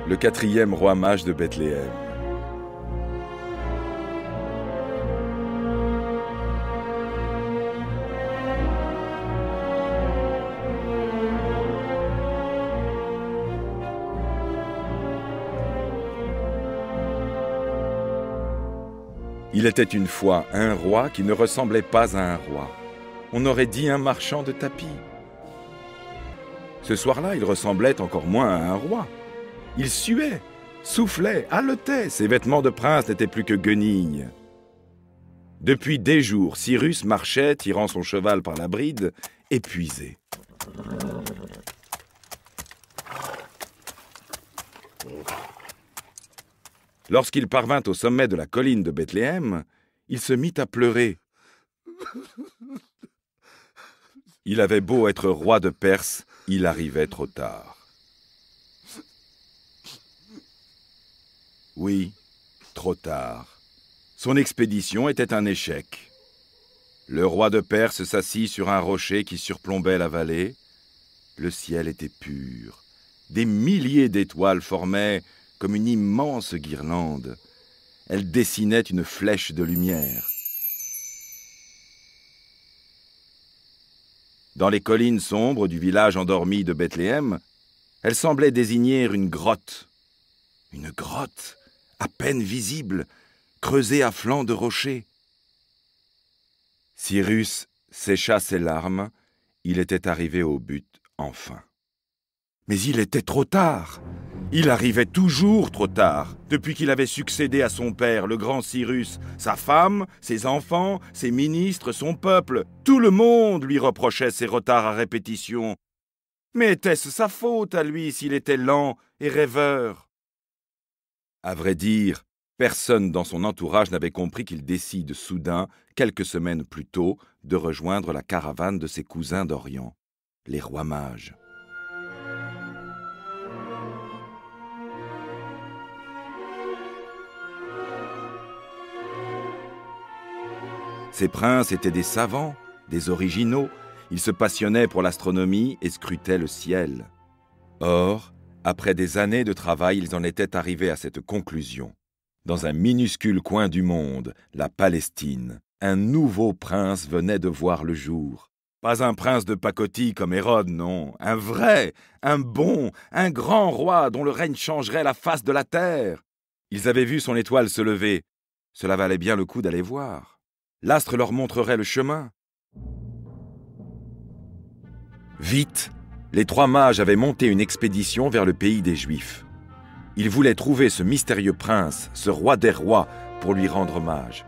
le quatrième roi mage de Bethléem. Il était une fois un roi qui ne ressemblait pas à un roi. On aurait dit un marchand de tapis. Ce soir-là, il ressemblait encore moins à un roi. Il suait, soufflait, haletait. Ses vêtements de prince n'étaient plus que guenilles. Depuis des jours, Cyrus marchait, tirant son cheval par la bride, épuisé. Lorsqu'il parvint au sommet de la colline de Bethléem, il se mit à pleurer. Il avait beau être roi de Perse, il arrivait trop tard. Oui, trop tard. Son expédition était un échec. Le roi de Perse s'assit sur un rocher qui surplombait la vallée. Le ciel était pur. Des milliers d'étoiles formaient comme une immense guirlande. Elle dessinait une flèche de lumière. Dans les collines sombres du village endormi de Bethléem, elle semblait désigner une grotte. Une grotte, à peine visible, creusée à flanc de rocher. Cyrus sécha ses larmes. Il était arrivé au but, enfin. Mais il était trop tard. Il arrivait toujours trop tard, depuis qu'il avait succédé à son père, le grand Cyrus. Sa femme, ses enfants, ses ministres, son peuple, tout le monde lui reprochait ses retards à répétition. Mais était-ce sa faute à lui s'il était lent et rêveur? À vrai dire, personne dans son entourage n'avait compris qu'il décide soudain, quelques semaines plus tôt, de rejoindre la caravane de ses cousins d'Orient, les rois mages. Ces princes étaient des savants, des originaux. Ils se passionnaient pour l'astronomie et scrutaient le ciel. Or, après des années de travail, ils en étaient arrivés à cette conclusion. Dans un minuscule coin du monde, la Palestine, un nouveau prince venait de voir le jour. Pas un prince de pacotille comme Hérode, non. Un vrai, un bon, un grand roi dont le règne changerait la face de la terre. Ils avaient vu son étoile se lever. Cela valait bien le coup d'aller voir. L'astre leur montrerait le chemin. Vite, les trois mages avaient monté une expédition vers le pays des Juifs. Ils voulaient trouver ce mystérieux prince, ce roi des rois, pour lui rendre hommage.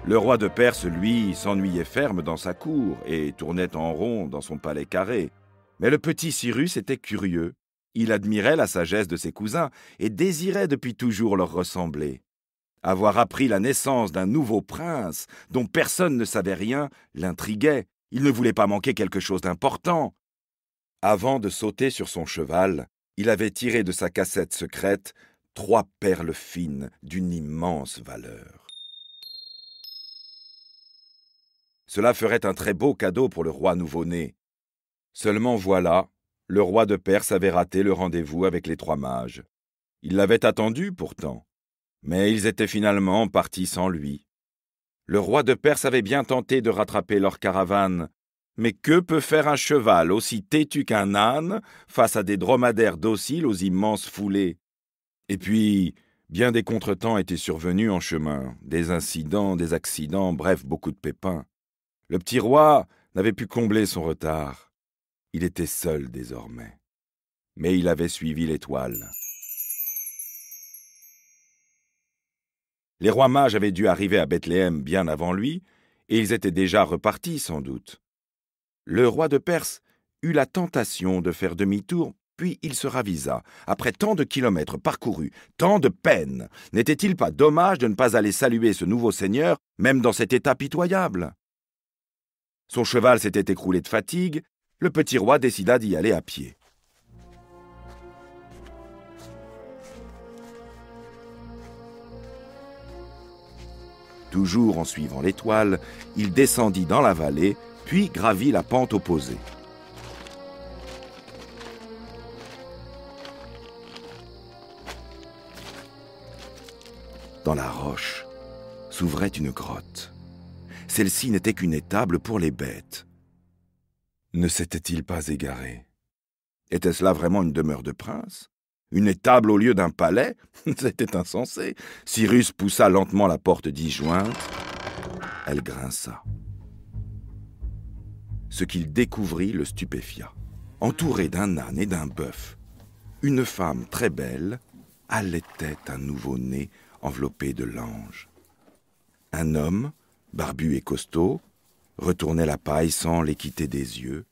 Le roi de Perse, lui, s'ennuyait ferme dans sa cour et tournait en rond dans son palais carré. Mais le petit Cyrus était curieux. Il admirait la sagesse de ses cousins et désirait depuis toujours leur ressembler. Avoir appris la naissance d'un nouveau prince dont personne ne savait rien l'intriguait. Il ne voulait pas manquer quelque chose d'important. Avant de sauter sur son cheval, il avait tiré de sa cassette secrète 3 perles fines d'une immense valeur. Cela ferait un très beau cadeau pour le roi nouveau-né. Seulement voilà, le roi de Perse avait raté le rendez-vous avec les 3 mages. Il l'avait attendu pourtant, mais ils étaient finalement partis sans lui. Le roi de Perse avait bien tenté de rattraper leur caravane, mais que peut faire un cheval aussi têtu qu'un âne face à des dromadaires dociles aux immenses foulées? Et puis, bien des contretemps étaient survenus en chemin, des incidents, des accidents, bref, beaucoup de pépins. Le petit roi n'avait pu combler son retard. Il était seul désormais. Mais il avait suivi l'étoile. Les rois mages avaient dû arriver à Bethléem bien avant lui, et ils étaient déjà repartis sans doute. Le roi de Perse eut la tentation de faire demi-tour, puis il se ravisa. Après tant de kilomètres parcourus, tant de peines, n'était-il pas dommage de ne pas aller saluer ce nouveau seigneur, même dans cet état pitoyable? Son cheval s'était écroulé de fatigue, le petit roi décida d'y aller à pied. Toujours en suivant l'étoile, il descendit dans la vallée, puis gravit la pente opposée. Dans la roche s'ouvrait une grotte. Celle-ci n'était qu'une étable pour les bêtes. Ne s'était-il pas égaré? Était-ce là vraiment une demeure de prince? Une étable au lieu d'un palais? C'était insensé. Cyrus poussa lentement la porte disjointe. Elle grinça. Ce qu'il découvrit le stupéfia. Entourée d'un âne et d'un bœuf, une femme très belle allaitait un nouveau-né enveloppé de langes. Un homme, barbu et costaud, retournait la paille sans les quitter des yeux.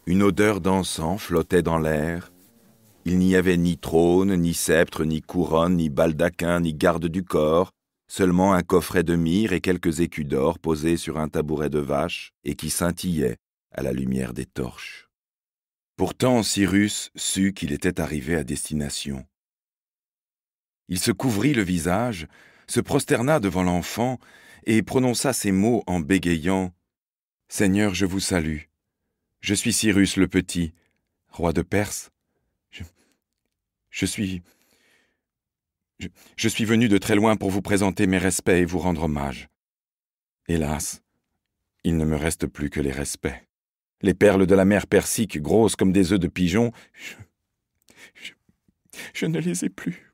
Une odeur d'encens flottait dans l'air. Il n'y avait ni trône, ni sceptre, ni couronne, ni baldaquin, ni garde du corps, seulement un coffret de myrrhe et quelques écus d'or posés sur un tabouret de vache et qui scintillaient à la lumière des torches. Pourtant Cyrus sut qu'il était arrivé à destination. Il se couvrit le visage, se prosterna devant l'enfant et prononça ces mots en bégayant « Seigneur, je vous salue. Je suis Cyrus le Petit, roi de Perse. Je suis venu de très loin pour vous présenter mes respects et vous rendre hommage. Hélas, il ne me reste plus que les respects. Les perles de la mer Persique, grosses comme des œufs de pigeon, je ne les ai plus. »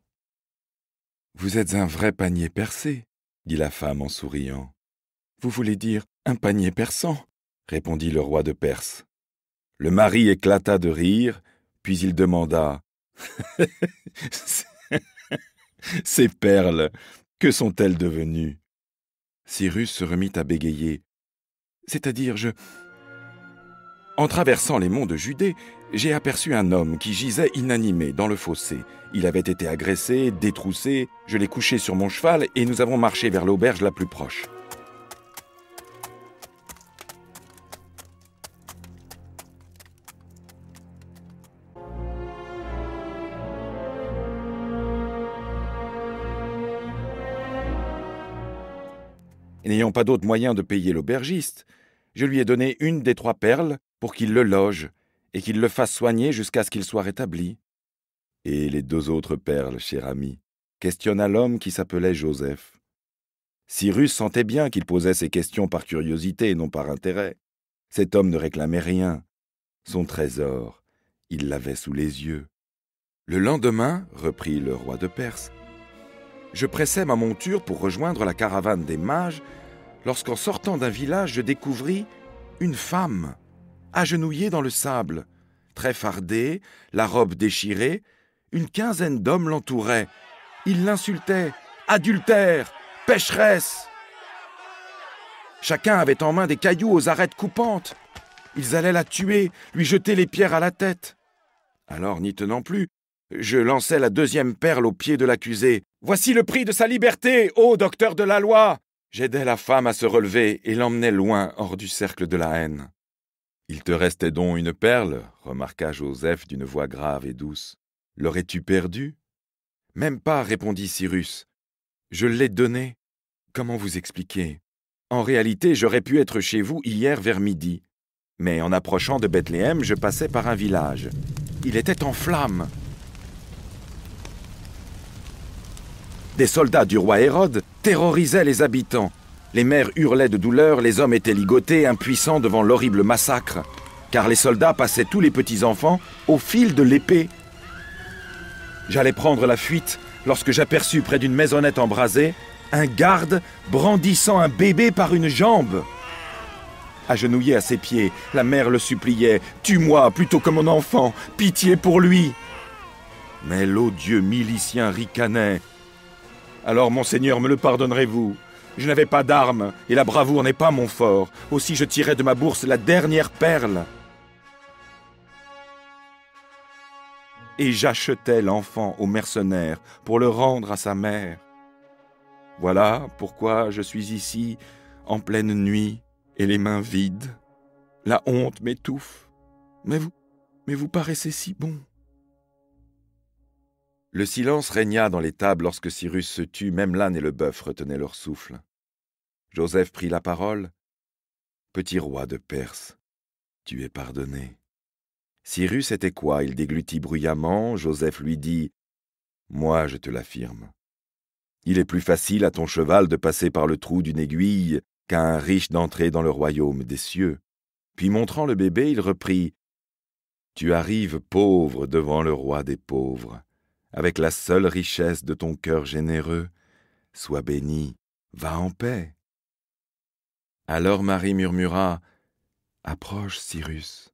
« Vous êtes un vrai panier percé, » dit la femme en souriant. « Vous voulez dire un panier persan, » répondit le roi de Perse. Le mari éclata de rire, puis il demanda « Ces perles, que sont-elles devenues ?» Cyrus se remit à bégayer. « C'est-à-dire, En traversant les monts de Judée, j'ai aperçu un homme qui gisait inanimé dans le fossé. Il avait été agressé, détroussé, je l'ai couché sur mon cheval et nous avons marché vers l'auberge la plus proche. N'ayant pas d'autre moyen de payer l'aubergiste, je lui ai donné une des 3 perles pour qu'il le loge et qu'il le fasse soigner jusqu'à ce qu'il soit rétabli. « Et les 2 autres perles, cher ami ?» questionna l'homme qui s'appelait Joseph. Cyrus sentait bien qu'il posait ces questions par curiosité et non par intérêt. Cet homme ne réclamait rien. Son trésor, il l'avait sous les yeux. Le lendemain, reprit le roi de Perse, je pressais ma monture pour rejoindre la caravane des mages, lorsqu'en sortant d'un village, je découvris une femme, agenouillée dans le sable, très fardée, la robe déchirée. Une quinzaine d'hommes l'entouraient. Ils l'insultaient. « Adultère ! Pécheresse !» Chacun avait en main des cailloux aux arêtes coupantes. Ils allaient la tuer, lui jeter les pierres à la tête. Alors, n'y tenant plus, je lançai la 2e perle aux pieds de l'accusé. « Voici le prix de sa liberté, ô docteur de la loi !» J'aidai la femme à se relever et l'emmenai loin hors du cercle de la haine. « Il te restait donc une perle ?» remarqua Joseph d'une voix grave et douce. « L'aurais-tu perdue ?»« Même pas, » répondit Cyrus. « Je l'ai donnée. Comment vous expliquer ? En réalité, j'aurais pu être chez vous hier vers midi. Mais en approchant de Bethléem, je passais par un village. Il était en flammes. Des soldats du roi Hérode terrorisaient les habitants. Les mères hurlaient de douleur, les hommes étaient ligotés, impuissants devant l'horrible massacre, car les soldats passaient tous les petits-enfants au fil de l'épée. J'allais prendre la fuite lorsque j'aperçus près d'une maisonnette embrasée un garde brandissant un bébé par une jambe. Agenouillé à ses pieds, la mère le suppliait « Tue-moi plutôt que mon enfant, pitié pour lui !» Mais l'odieux milicien ricanait. « Alors, monseigneur, me le pardonnerez-vous ? Je n'avais pas d'armes, et la bravoure n'est pas mon fort. Aussi je tirai de ma bourse la dernière perle. Et j'achetai l'enfant au mercenaire pour le rendre à sa mère. Voilà pourquoi je suis ici, en pleine nuit, et les mains vides. La honte m'étouffe. Mais vous paraissez si bon. » Le silence régna dans les tables lorsque Cyrus se tut, même l'âne et le bœuf retenaient leur souffle. Joseph prit la parole. « Petit roi de Perse, tu es pardonné. » Cyrus était quoi? Il déglutit bruyamment. Joseph lui dit « Moi, je te l'affirme. Il est plus facile à ton cheval de passer par le trou d'une aiguille qu'à un riche d'entrer dans le royaume des cieux. » Puis montrant le bébé, il reprit « Tu arrives pauvre devant le roi des pauvres, avec la seule richesse de ton cœur généreux. Sois béni, va en paix. » Alors Marie murmura « Approche, Cyrus. »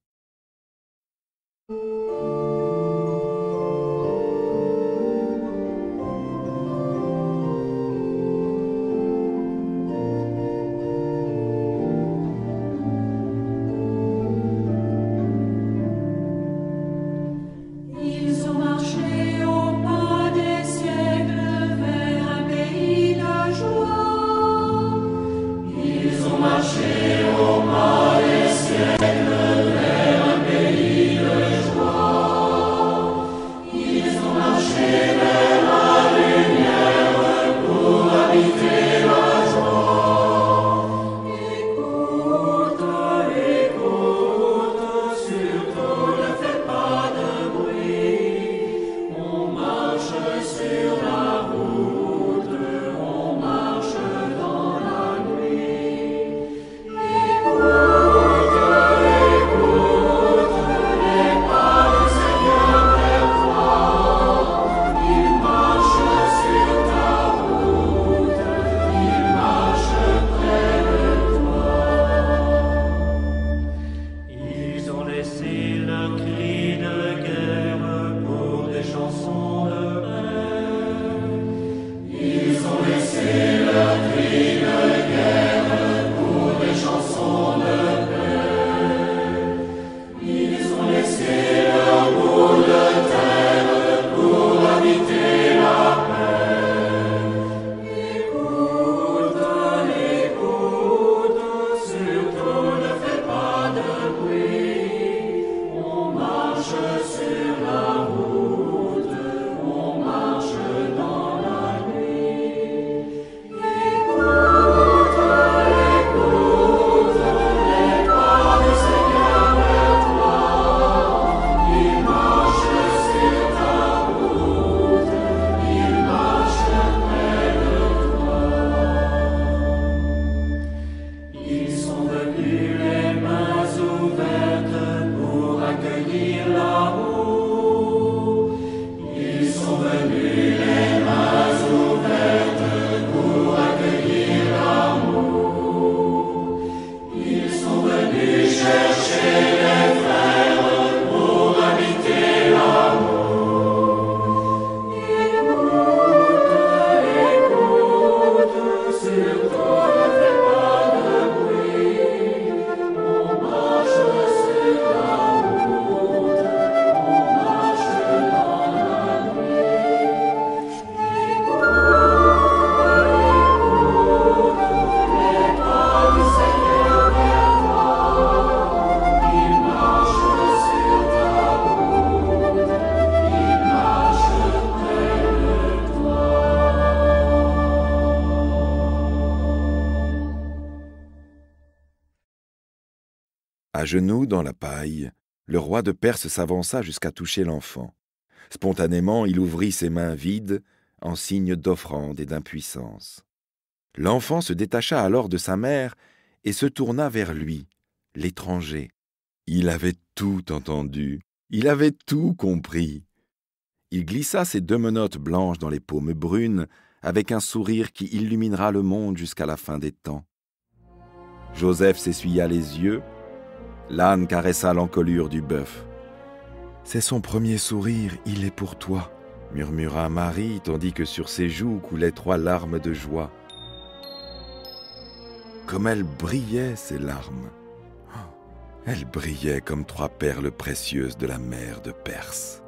À genoux dans la paille, le roi de Perse s'avança jusqu'à toucher l'enfant. Spontanément, il ouvrit ses mains vides, en signe d'offrande et d'impuissance. L'enfant se détacha alors de sa mère et se tourna vers lui, l'étranger. Il avait tout entendu, il avait tout compris. Il glissa ses 2 menottes blanches dans les paumes brunes, avec un sourire qui illuminera le monde jusqu'à la fin des temps. Joseph s'essuya les yeux, l'âne caressa l'encolure du bœuf. « C'est son premier sourire, il est pour toi », murmura Marie, tandis que sur ses joues coulaient 3 larmes de joie. Comme elles brillaient, ces larmes. Elles brillaient comme 3 perles précieuses de la mer de Perse.